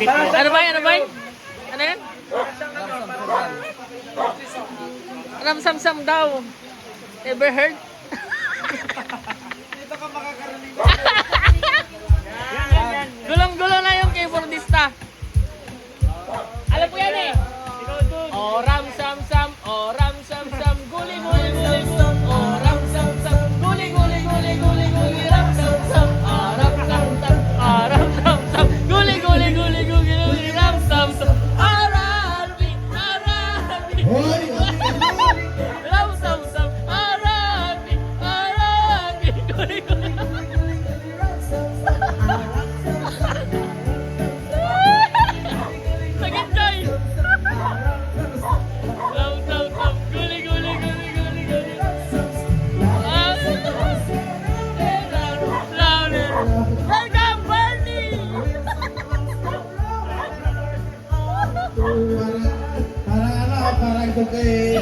Ano ba? Ano ba? Ano yan? Ramsam-sam daw. Ever heard? Dito ka makakarinig. Gulong-gulo na yung keyboardista. Alam ko yan eh. Oh, ram-sam-sam. Oh, ram-sam-sam. Guli-guli-guli. Oh, ram-sam-sam. Guli-guli-guli-guli-guli. Ram-sam-sam. Oh, ram-sam-sam. Oh, ram-sam-sam. Guli-guli-guli-guli. Ram-sam-sam. Arabi. Arabi. Ram-sam-sam. Arabi. Arabi. Guli-guli. Sakit, Joy. Ram-sam-sam. Guli-guli-guli-guli-guli. Louder. Welcome, Bernie. Parang ito kay...